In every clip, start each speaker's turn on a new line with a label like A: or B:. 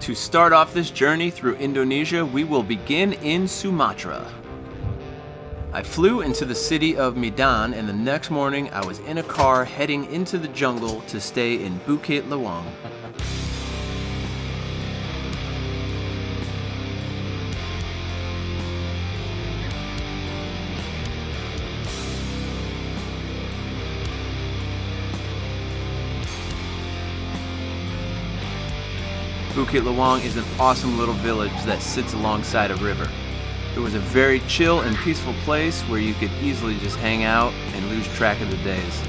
A: To start off this journey through Indonesia, we will begin in Sumatra. I flew into the city of Medan, and the next morning I was in a car heading into the jungle to stay in Bukit Lawang. Bukit Lawang is an awesome little village that sits alongside a river. It was a very chill and peaceful place where you could easily just hang out and lose track of the days.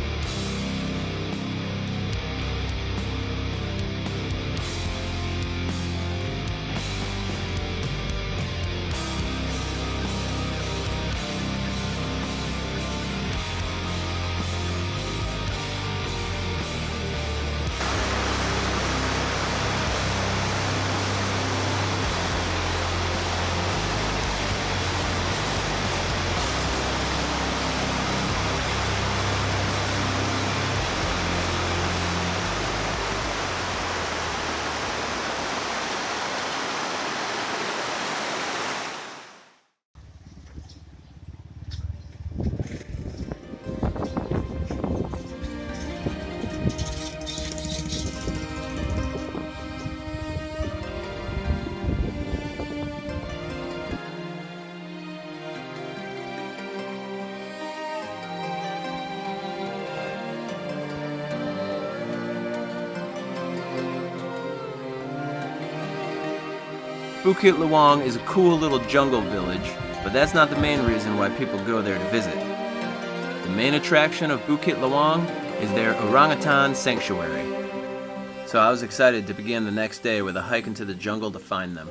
A: Bukit Lawang is a cool little jungle village, but that's not the main reason why people go there to visit. The main attraction of Bukit Lawang is their orangutan sanctuary. So I was excited to begin the next day with a hike into the jungle to find them.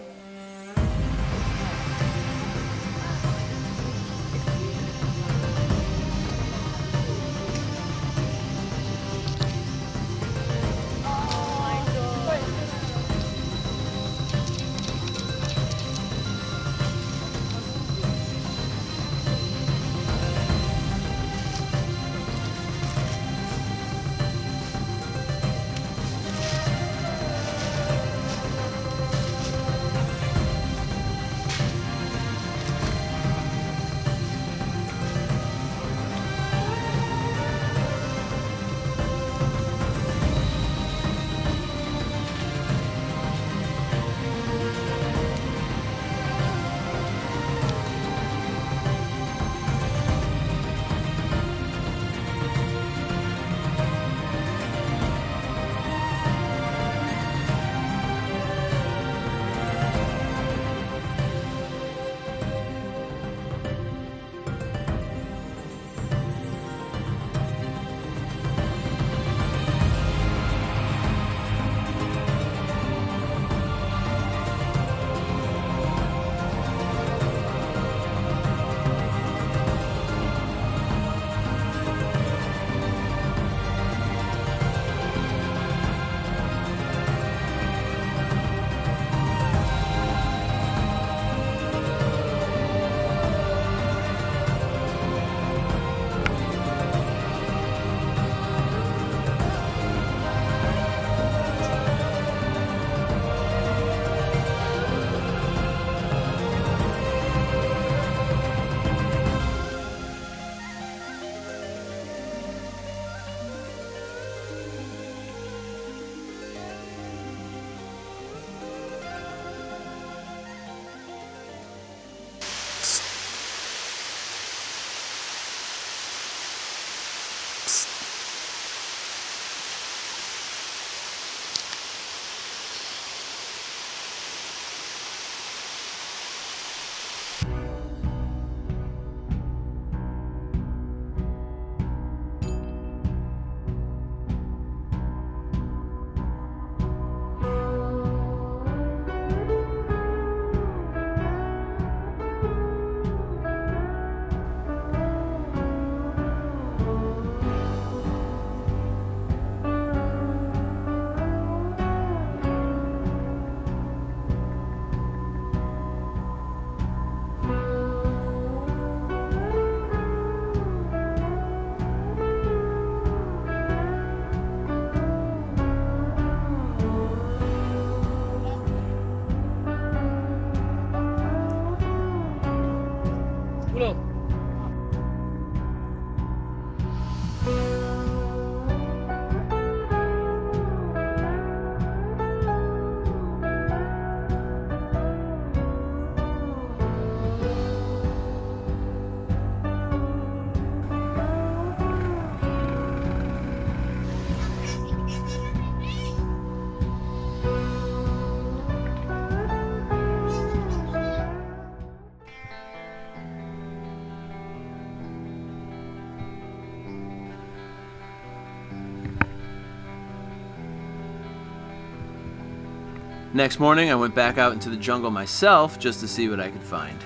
A: Next morning, I went back out into the jungle myself just to see what I could find.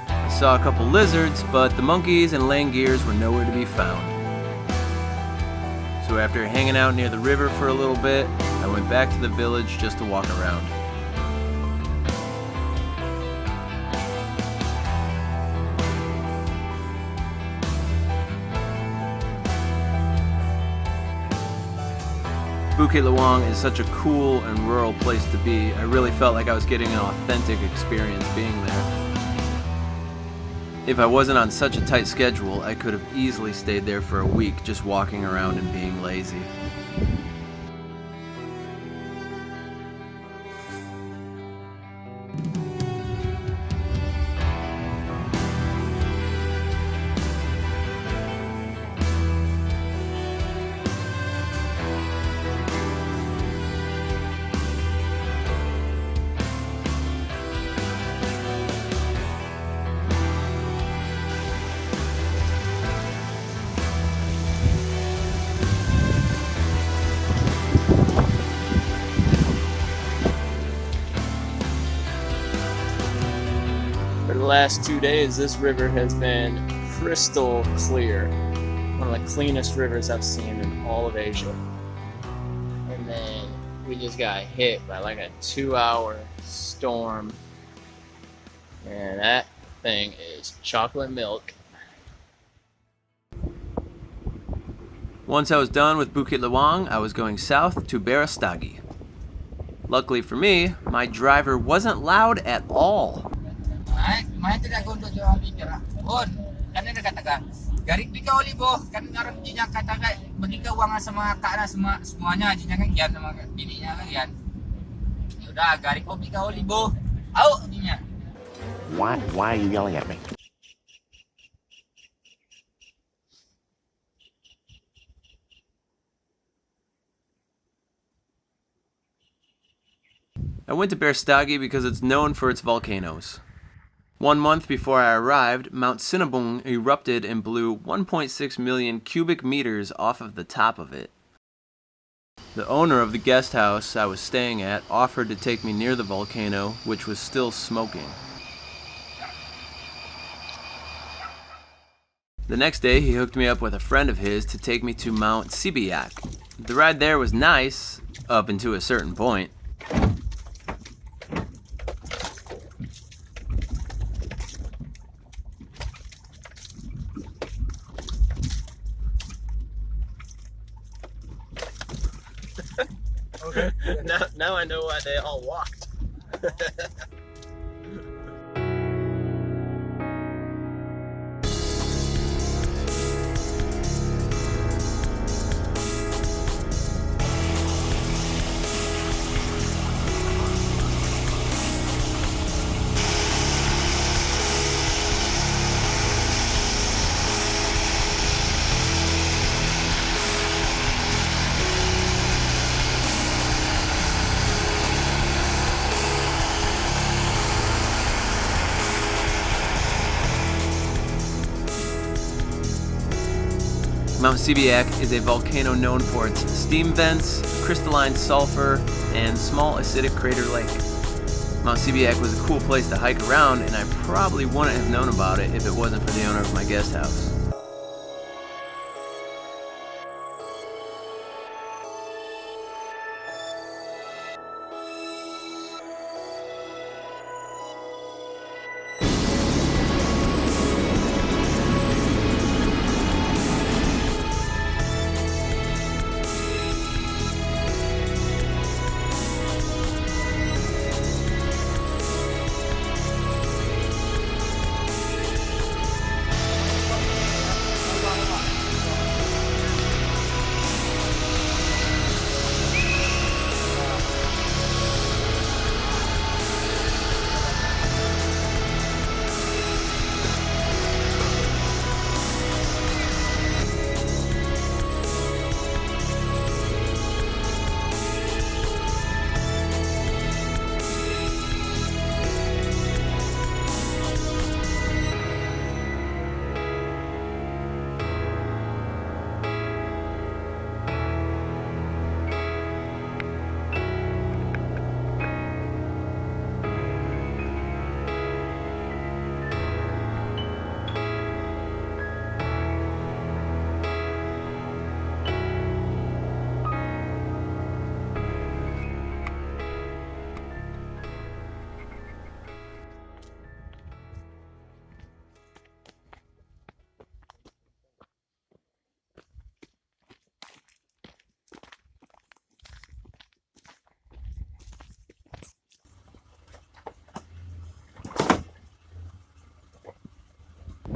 A: I saw a couple lizards, but the monkeys and langirs were nowhere to be found. So after hanging out near the river for a little bit, I went back to the village just to walk around. Bukit Lawang is such a cool and rural place to be. I really felt like I was getting an authentic experience being there. If I wasn't on such a tight schedule, I could have easily stayed there for a week just walking around and being lazy. For the last 2 days, this river has been crystal clear. One of the cleanest rivers I've seen in all of Asia. And then we just got hit by like a 2-hour storm. And that thing is chocolate milk. Once I was done with Bukit Lawang, I was going south to Berastagi. Luckily for me, my driver wasn't loud at all.
B: Main tidak gondok jual bicara. On, kan ada katakan. Garik bika oli boh, kan orang jinya katakan bagi uang sama kakak semuanya jinya kan gian sama bininya kan gian. Yaudah garik bika oli boh. Au jinya.
C: Why are you yelling at me?
A: I went to Berastagi because it's known for its volcanoes. 1 month before I arrived, Mount Sinabung erupted and blew 1.6 million cubic meters off of the top of it. The owner of the guest house I was staying at offered to take me near the volcano, which was still smoking. The next day, he hooked me up with a friend of his to take me to Mount Sibayak. The ride there was nice, up until a certain point.
B: Okay.
A: Now I know why they all walked. Mount Sibayak is a volcano known for its steam vents, crystalline sulfur, and small acidic crater lake. Mount Sibayak was a cool place to hike around, and I probably wouldn't have known about it if it wasn't for the owner of my guest house.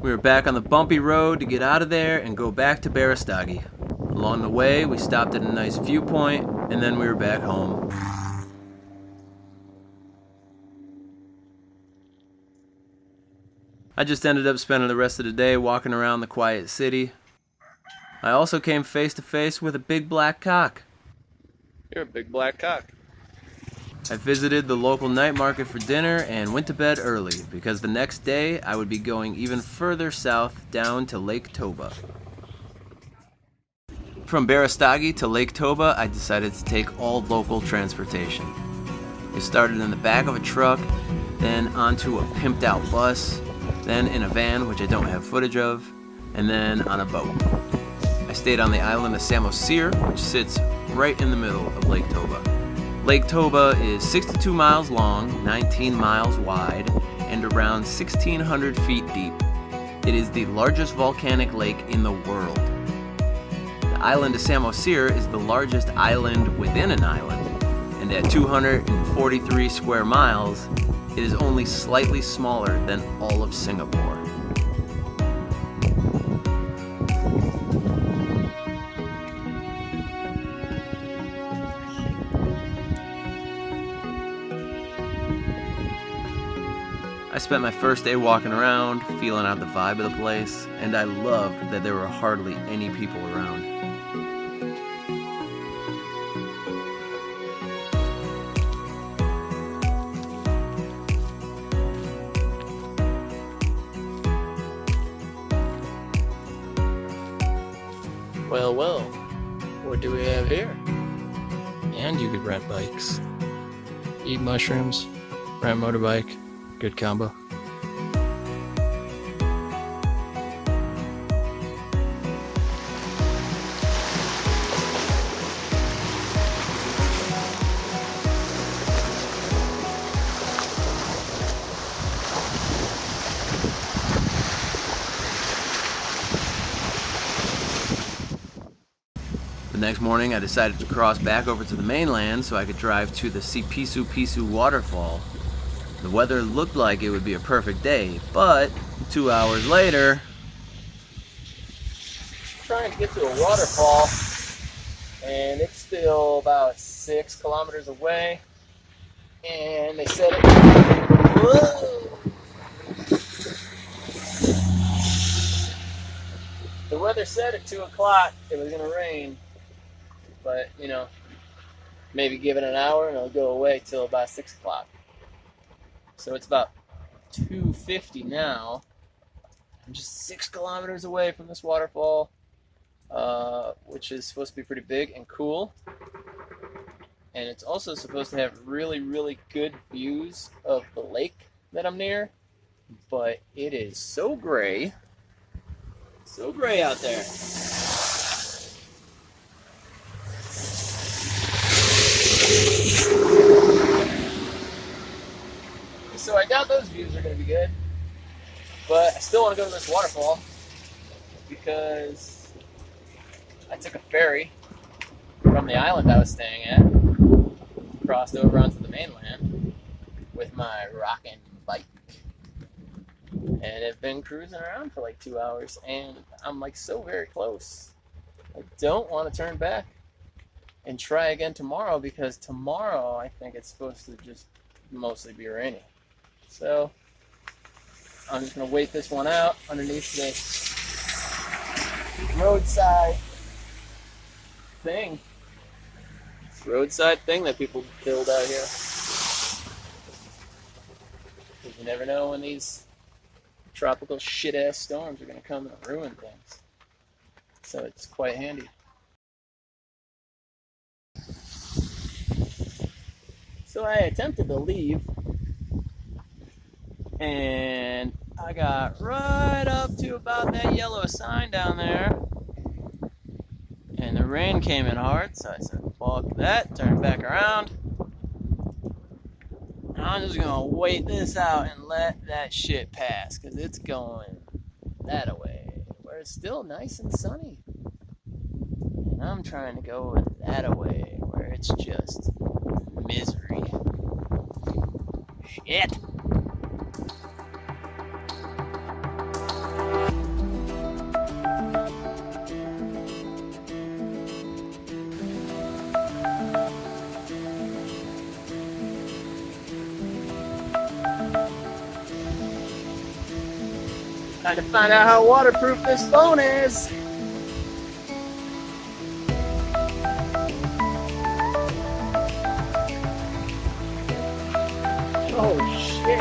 A: We were back on the bumpy road to get out of there and go back to Berastagi. Along the way, we stopped at a nice viewpoint, and then we were back home. I just ended up spending the rest of the day walking around the quiet city. I also came face to face with a big black cock.
D: You're a big black cock.
A: I visited the local night market for dinner and went to bed early because the next day I would be going even further south down to Lake Toba. From Berastagi to Lake Toba, I decided to take all local transportation. We started in the back of a truck, then onto a pimped out bus, then in a van, which I don't have footage of, and then on a boat. I stayed on the island of Samosir, which sits right in the middle of Lake Toba. Lake Toba is 62 miles long, 19 miles wide, and around 1,600 feet deep. It is the largest volcanic lake in the world. The island of Samosir is the largest island within an island, and at 243 square miles, it is only slightly smaller than all of Singapore. I spent my first day walking around, feeling out the vibe of the place, and I loved that there were hardly any people around.
D: Well, well, what do we have here? And you could rent bikes. Eat mushrooms, rent motorbike, good combo.
A: The next morning, I decided to cross back over to the mainland so I could drive to the Pisu waterfall. The weather looked like it would be a perfect day, but 2 hours later...
D: Trying to get to a waterfall, and it's still about 6 kilometers away, and they said it... Whoa! The weather said at 2 o'clock it was going to rain, but, you know, maybe give it an hour and it'll go away till about 6 o'clock. So it's about 2:50 now. I'm just 6 kilometers away from this waterfall, which is supposed to be pretty big and cool. And it's also supposed to have really, really good views of the lake that I'm near. But it is so gray out there. So I doubt those views are going to be good, but I still want to go to this waterfall because I took a ferry from the island I was staying at, crossed over onto the mainland with my rockin' bike, and have been cruising around for like 2 hours, and I'm like so very close. I don't want to turn back and try again tomorrow because tomorrow I think it's supposed to just mostly be rainy. So I'm just going to wait this one out underneath this roadside thing. This roadside thing that people build out here. Because you never know when these tropical shit-ass storms are going to come and ruin things. So it's quite handy. So I attempted to leave, and I got right up to about that yellow sign down there, and the rain came in hard, so I said, fuck that, turned back around. I'm just gonna wait this out and let that shit pass, because it's going that way, where it's still nice and sunny. And I'm trying to go that way, where it's just misery. Shit. Time to find out how waterproof this phone is. Oh shit.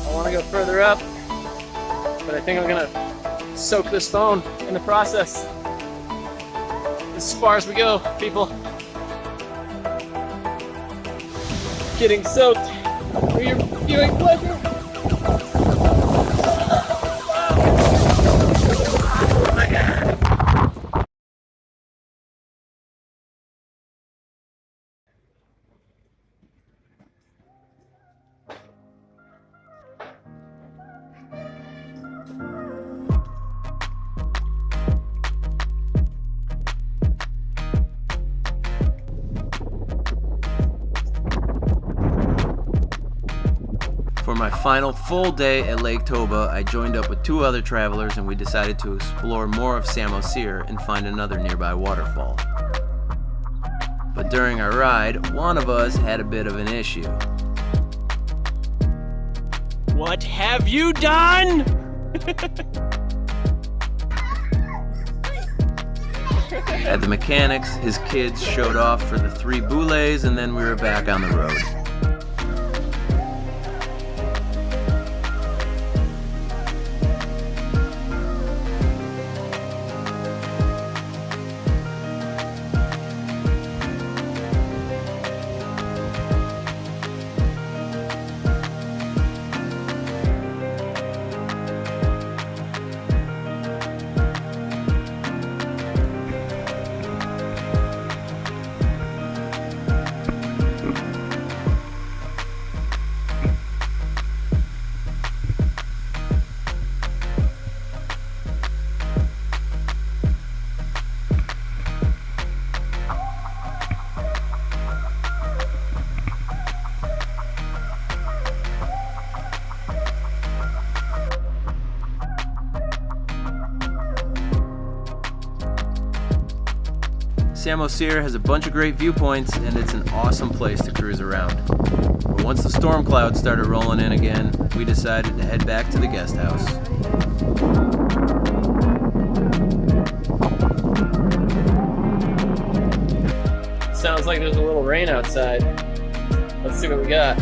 D: I want to go further up, but I think I'm gonna soak this phone in the process. This is as far as we go, people. Getting soaked for your viewing pleasure. Oh my God.
A: For my final full day at Lake Toba, I joined up with 2 other travelers and we decided to explore more of Samosir and find another nearby waterfall. But during our ride, one of us had a bit of an issue.
D: What have you done?
A: At the mechanics, his kids showed off for the 3 boules and then we were back on the road. Samosir has a bunch of great viewpoints and it's an awesome place to cruise around. But once the storm clouds started rolling in again, we decided to head back to the guest house.
D: Sounds like there's a little rain outside. Let's see what we got.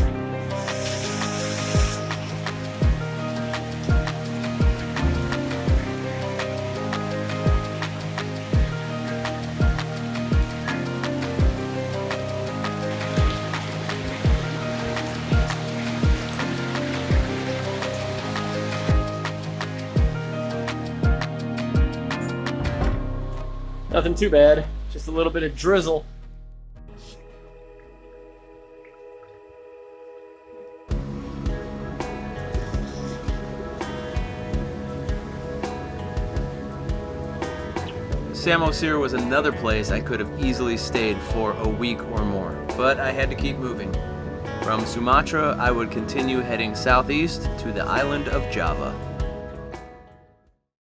D: Nothing too bad, just a little bit of drizzle.
A: Samosir was another place I could have easily stayed for a week or more, but I had to keep moving. From Sumatra, I would continue heading southeast to the island of Java.